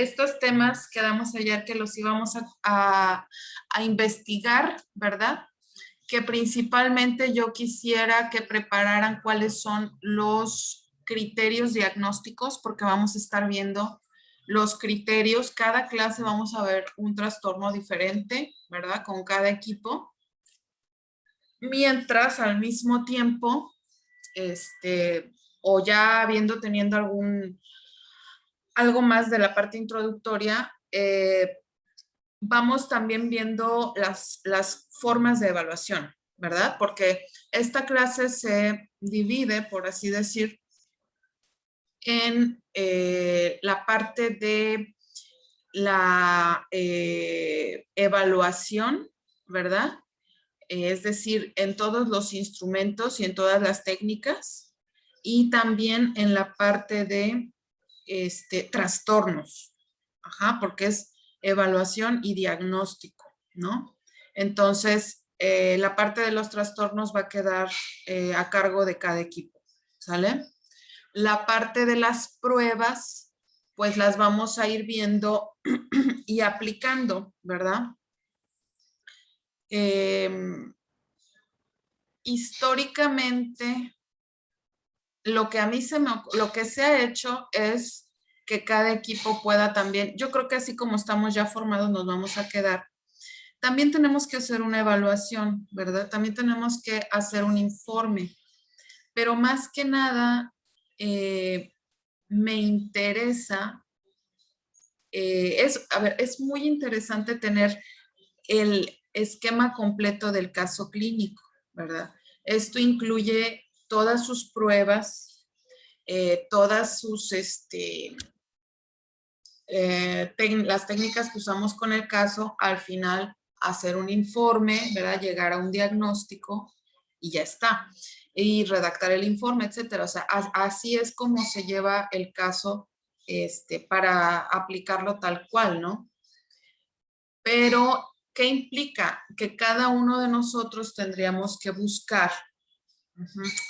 estos temas quedamos ayer que los íbamos a investigar, ¿verdad? Que principalmente yo quisiera que prepararan cuáles son los criterios diagnósticos, porque vamos a estar viendo los criterios. Cada clase vamos a ver un trastorno diferente, ¿verdad? Con cada equipo. Mientras al mismo tiempo, o ya teniendo algo más de la parte introductoria, vamos también viendo las formas de evaluación, ¿verdad? Porque esta clase se divide, por así decir, en la parte de la evaluación, ¿verdad? Es decir, en todos los instrumentos y en todas las técnicas, y también en la parte de trastornos, porque es evaluación y diagnóstico, ¿no? Entonces, la parte de los trastornos va a quedar a cargo de cada equipo, ¿sale? La parte de las pruebas, pues las vamos a ir viendo y aplicando, ¿verdad? Históricamente, lo que se ha hecho es que cada equipo pueda también, yo creo que así como estamos ya formados nos vamos a quedar. También tenemos que hacer una evaluación, ¿verdad? También tenemos que hacer un informe, pero más que nada me interesa, es muy interesante tener el esquema completo del caso clínico, ¿verdad? Esto incluye todas sus pruebas, todas sus, las técnicas que usamos con el caso, al final hacer un informe, ¿verdad? Llegar a un diagnóstico y ya está. Y redactar el informe, etcétera. O sea, así es como se lleva el caso para aplicarlo tal cual, ¿no? Pero, ¿qué implica? Que cada uno de nosotros tendríamos que buscar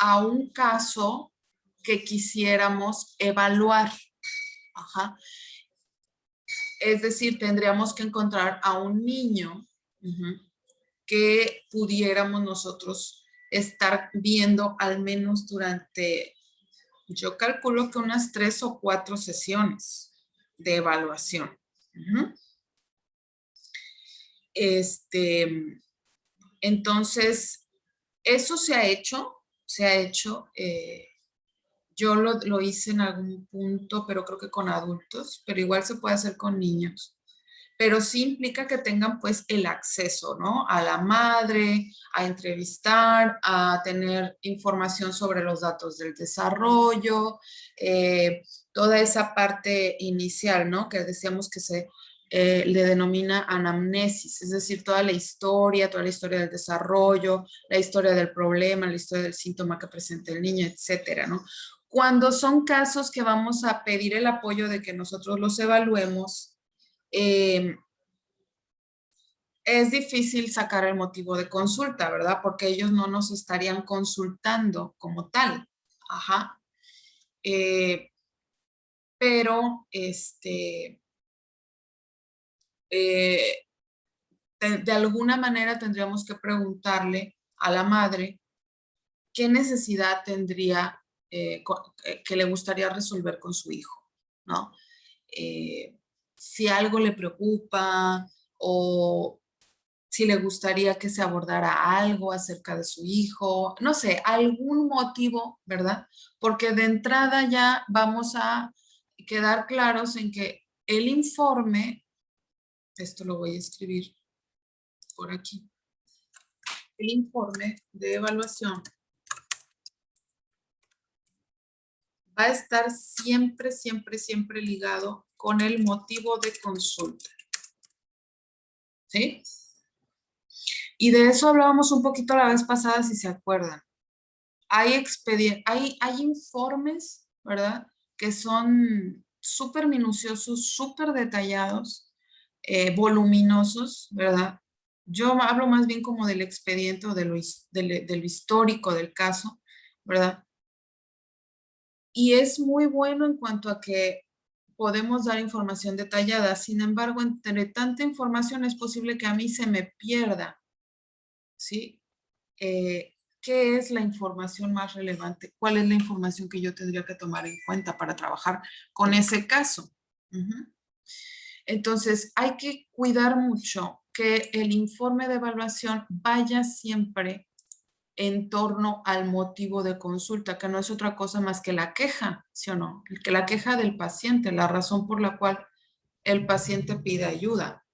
a un caso que quisiéramos evaluar. Ajá. Es decir, tendríamos que encontrar a un niño que pudiéramos nosotros estar viendo al menos durante, yo calculo que unas 3 o 4 sesiones de evaluación. Entonces, eso se ha hecho, yo lo hice en algún punto, pero creo que con adultos, pero igual se puede hacer con niños. Pero sí implica que tengan pues el acceso, ¿no? A la madre, a entrevistar, a tener información sobre los datos del desarrollo, toda esa parte inicial, ¿no? Que decíamos que se le denomina anamnesis, es decir, toda la historia del desarrollo, la historia del problema, la historia del síntoma que presenta el niño, etcétera, ¿no? Cuando son casos que vamos a pedir el apoyo de que nosotros los evaluemos, es difícil sacar el motivo de consulta, ¿verdad? Porque ellos no nos estarían consultando como tal. Ajá. Pero, de alguna manera tendríamos que preguntarle a la madre qué necesidad tendría, que le gustaría resolver con su hijo, ¿no? Si algo le preocupa o si le gustaría que se abordara algo acerca de su hijo, no sé, algún motivo, ¿verdad? Porque de entrada ya vamos a quedar claros en que el informe, esto lo voy a escribir por aquí, el informe de evaluación va a estar siempre, siempre, siempre ligado con el motivo de consulta. ¿Sí? Y de eso hablábamos un poquito la vez pasada, si se acuerdan. Hay informes, ¿verdad? Que son súper minuciosos, súper detallados, voluminosos, ¿verdad? Yo hablo más bien como del expediente o de lo histórico del caso, ¿verdad? Y es muy bueno en cuanto a que podemos dar información detallada. Sin embargo, entre tanta información es posible que a mí se me pierda, ¿sí? ¿Qué es la información más relevante? ¿Cuál es la información que yo tendría que tomar en cuenta para trabajar con ese caso? Entonces, hay que cuidar mucho que el informe de evaluación vaya siempre en torno al motivo de consulta, que no es otra cosa más que la queja, ¿sí o no? Que la queja del paciente, la razón por la cual el paciente pide ayuda.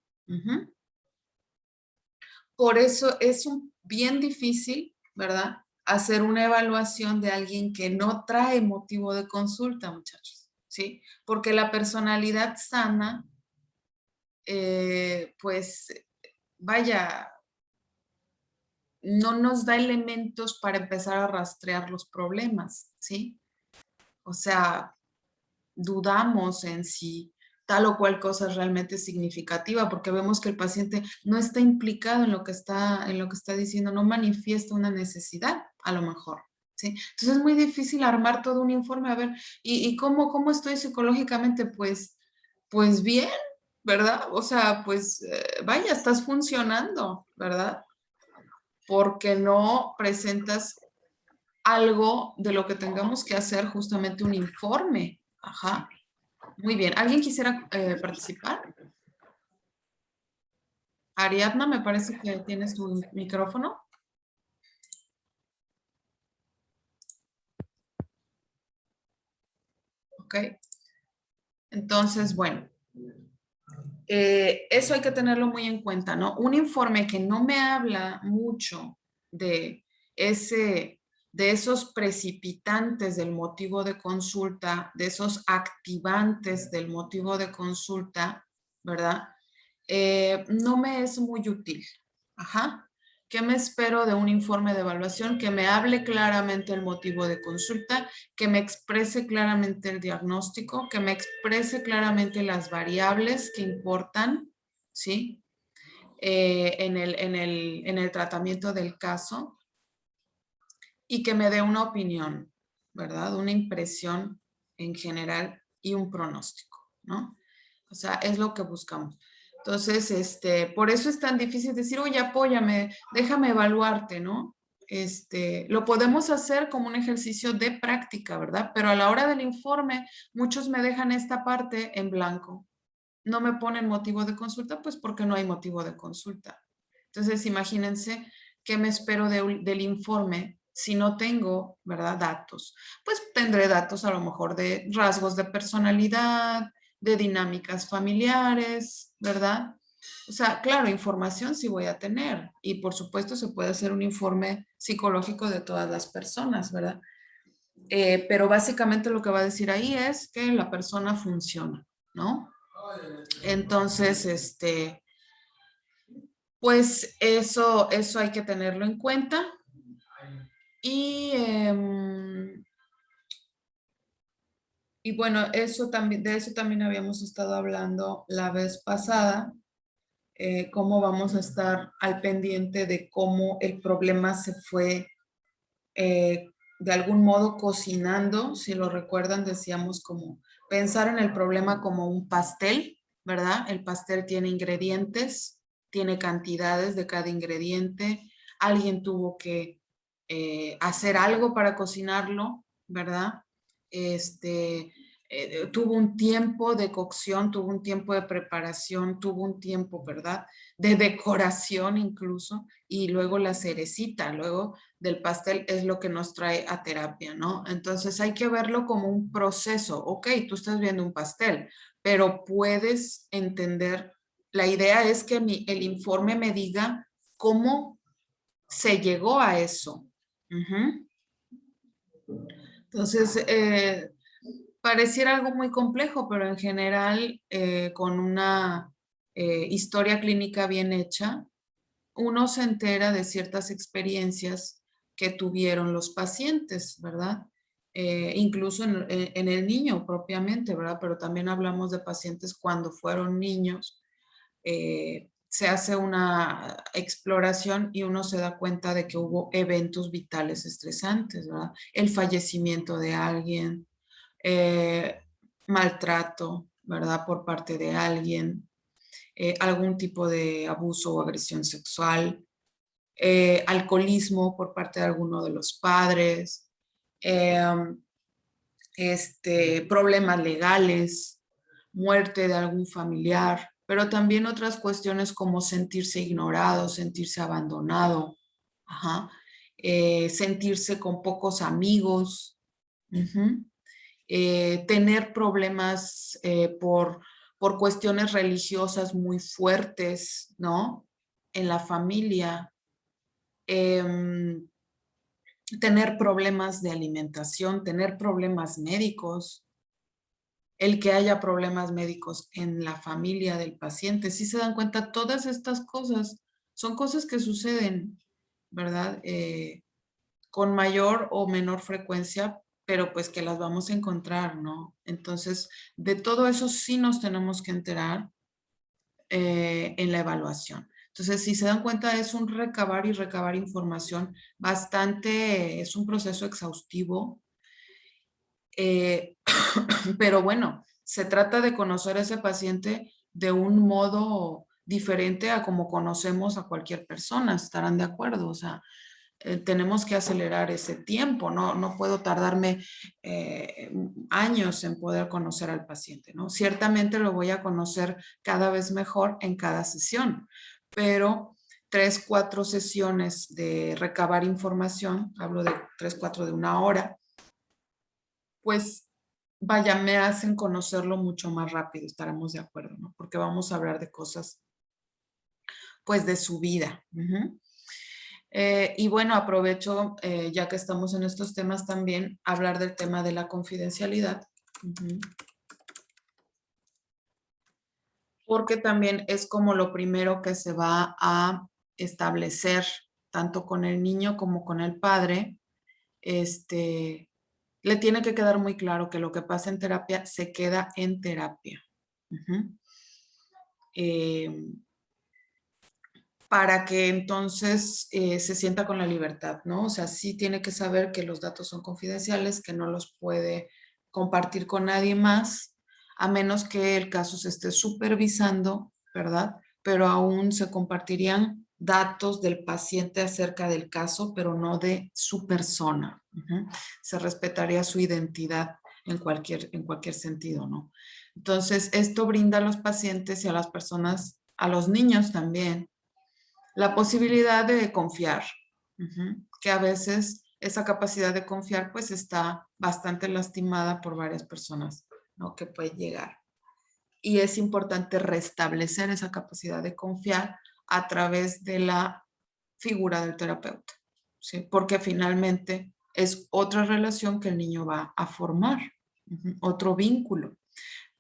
Por eso es bien difícil, ¿verdad? Hacer una evaluación de alguien que no trae motivo de consulta, muchachos, ¿sí? Porque la personalidad sana, pues, vaya, no nos da elementos para empezar a rastrear los problemas, ¿sí? O sea, dudamos en si tal o cual cosa es realmente significativa, porque vemos que el paciente no está implicado en lo que está diciendo, no manifiesta una necesidad, a lo mejor, ¿sí? Entonces es muy difícil armar todo un informe, a ver, ¿y cómo estoy psicológicamente? Pues bien, ¿verdad? O sea, pues vaya, estás funcionando, ¿verdad? Porque no presentas algo de lo que tengamos que hacer justamente un informe. Ajá. Muy bien. ¿Alguien quisiera participar? Ariadna, me parece que tienes tu micrófono. Ok. Entonces, bueno, eso hay que tenerlo muy en cuenta, ¿no? Un informe que no me habla mucho de de esos precipitantes del motivo de consulta, de esos activantes del motivo de consulta, ¿verdad? No me es muy útil. Ajá. ¿Qué me espero de un informe de evaluación? Que me hable claramente el motivo de consulta, que me exprese claramente el diagnóstico, que me exprese claramente las variables que importan, ¿sí? En el tratamiento del caso y que me dé una opinión, ¿verdad? Una impresión en general y un pronóstico, ¿no? O sea, es lo que buscamos. Entonces, por eso es tan difícil decir, oye, apóyame, déjame evaluarte, ¿no? Lo podemos hacer como un ejercicio de práctica, ¿verdad? Pero a la hora del informe, muchos me dejan esta parte en blanco. No me ponen motivo de consulta, pues porque no hay motivo de consulta. Entonces, imagínense qué me espero del informe si no tengo, ¿verdad? Datos. Pues tendré datos a lo mejor de rasgos de personalidad, de dinámicas familiares, ¿verdad? O sea, claro, información sí voy a tener y por supuesto se puede hacer un informe psicológico de todas las personas, ¿verdad? Pero básicamente lo que va a decir ahí es que la persona funciona, ¿no? Entonces, pues eso hay que tenerlo en cuenta. Y, y bueno, de eso también habíamos estado hablando la vez pasada, cómo vamos a estar al pendiente de cómo el problema se fue de algún modo cocinando. Si lo recuerdan, decíamos como pensar en el problema como un pastel, ¿verdad? El pastel tiene ingredientes, tiene cantidades de cada ingrediente. Alguien tuvo que hacer algo para cocinarlo, ¿verdad? Tuvo un tiempo de cocción, tuvo un tiempo de preparación, tuvo un tiempo, ¿verdad? De decoración incluso, y luego la cerecita, luego del pastel es lo que nos trae a terapia, ¿no? Entonces hay que verlo como un proceso. Ok, tú estás viendo un pastel, pero puedes entender, la idea es que el informe me diga cómo se llegó a eso. Entonces, pareciera algo muy complejo, pero en general, con una historia clínica bien hecha, uno se entera de ciertas experiencias que tuvieron los pacientes, ¿verdad? Incluso en el niño propiamente, ¿verdad? Pero también hablamos de pacientes cuando fueron niños. Se hace una exploración y uno se da cuenta de que hubo eventos vitales estresantes, ¿verdad? El fallecimiento de alguien, maltrato, ¿verdad? Por parte de alguien, algún tipo de abuso o agresión sexual, alcoholismo por parte de alguno de los padres, problemas legales, muerte de algún familiar, pero también otras cuestiones como sentirse ignorado, sentirse abandonado, ajá, sentirse con pocos amigos, tener problemas por cuestiones religiosas muy fuertes, ¿no? En la familia, tener problemas de alimentación, tener problemas médicos, el que haya problemas médicos en la familia del paciente. Si se dan cuenta, todas estas cosas son cosas que suceden, ¿verdad? Con mayor o menor frecuencia, pero pues que las vamos a encontrar, ¿no? Entonces, de todo eso sí nos tenemos que enterar en la evaluación. Entonces, si se dan cuenta, es un recabar y recabar información bastante, es un proceso exhaustivo, pero bueno, se trata de conocer a ese paciente de un modo diferente a como conocemos a cualquier persona, estarán de acuerdo, o sea, tenemos que acelerar ese tiempo, no puedo tardarme años en poder conocer al paciente, ¿no? Ciertamente lo voy a conocer cada vez mejor en cada sesión, pero 3, 4 sesiones de recabar información, hablo de 3, 4 de 1 hora, pues vaya, me hacen conocerlo mucho más rápido, estaremos de acuerdo, ¿no? Porque vamos a hablar de cosas, pues, de su vida. Y bueno, aprovecho, ya que estamos en estos temas también, hablar del tema de la confidencialidad. Porque también es como lo primero que se va a establecer, tanto con el niño como con el padre. Le tiene que quedar muy claro que lo que pasa en terapia se queda en terapia. Para que entonces se sienta con la libertad, ¿no? O sea, sí tiene que saber que los datos son confidenciales, que no los puede compartir con nadie más, a menos que el caso se esté supervisando, ¿verdad? Pero aún se compartirían datos del paciente acerca del caso, pero no de su persona. Se respetaría su identidad en cualquier sentido, ¿no? Entonces, esto brinda a los pacientes y a las personas, a los niños también, la posibilidad de confiar, que a veces esa capacidad de confiar pues está bastante lastimada por varias personas, ¿no? Que puede llegar. Y es importante restablecer esa capacidad de confiar a través de la figura del terapeuta, ¿sí? Porque finalmente es otra relación que el niño va a formar, otro vínculo.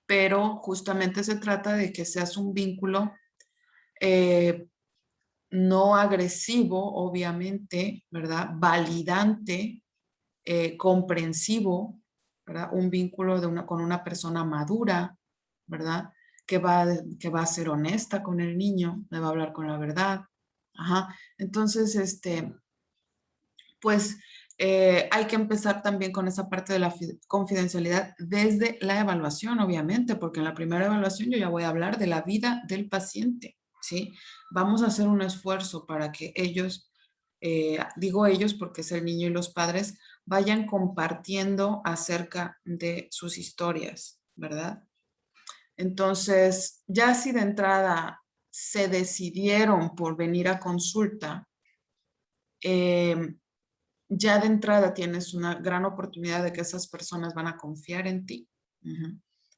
Pero justamente se trata de que seas un vínculo no agresivo, obviamente, ¿verdad? Validante, comprensivo, ¿verdad? Un vínculo con una persona madura, ¿verdad? Que va a ser honesta con el niño, le va a hablar con la verdad. Ajá. Entonces, pues hay que empezar también con esa parte de la confidencialidad desde la evaluación, obviamente, porque en la primera evaluación yo ya voy a hablar de la vida del paciente, ¿sí? Vamos a hacer un esfuerzo para que ellos, digo ellos porque es el niño y los padres, vayan compartiendo acerca de sus historias, ¿verdad? Entonces, ya si de entrada se decidieron por venir a consulta, ya de entrada tienes una gran oportunidad de que esas personas van a confiar en ti.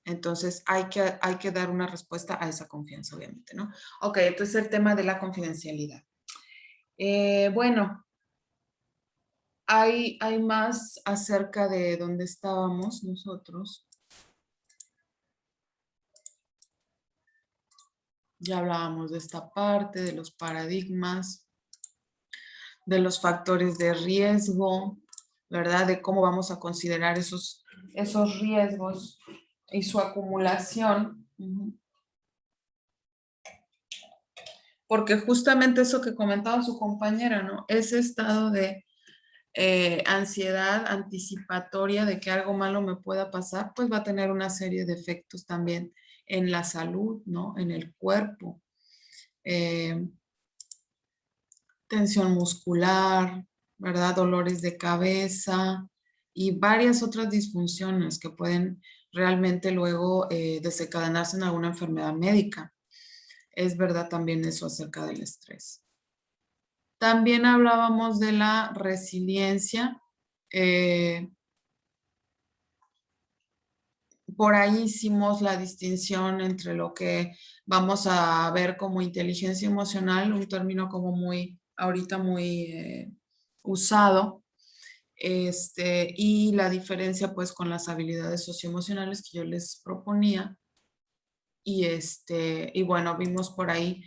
Entonces hay que dar una respuesta a esa confianza, obviamente, ¿no? Ok, entonces el tema de la confidencialidad. Bueno, hay más acerca de dónde estábamos nosotros. Ya hablábamos de esta parte, de los paradigmas, de los factores de riesgo, ¿verdad? De cómo vamos a considerar esos riesgos y su acumulación. Porque justamente eso que comentaba su compañera, ¿no? Ese estado de ansiedad anticipatoria de que algo malo me pueda pasar, pues va a tener una serie de efectos también en la salud, ¿no? En el cuerpo. Tensión muscular, ¿verdad? Dolores de cabeza y varias otras disfunciones que pueden realmente luego desencadenarse en alguna enfermedad médica. Es verdad también eso acerca del estrés. También hablábamos de la resiliencia. Por ahí hicimos la distinción entre lo que vamos a ver como inteligencia emocional, un término como muy, ahorita muy usado, y la diferencia pues con las habilidades socioemocionales que yo les proponía. Y bueno, vimos por ahí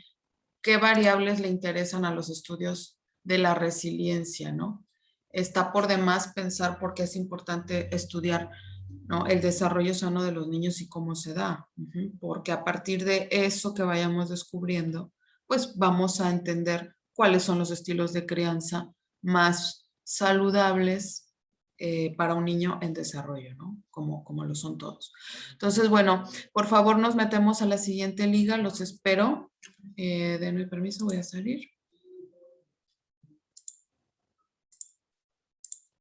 qué variables le interesan a los estudios de la resiliencia, ¿no? Está por demás pensar por qué es importante estudiar, ¿no? El desarrollo sano de los niños y cómo se da, porque a partir de eso que vayamos descubriendo, pues vamos a entender cuáles son los estilos de crianza más saludables para un niño en desarrollo, ¿no? Como lo son todos. Entonces, bueno, por favor nos metemos a la siguiente liga, los espero. Denme permiso, voy a salir.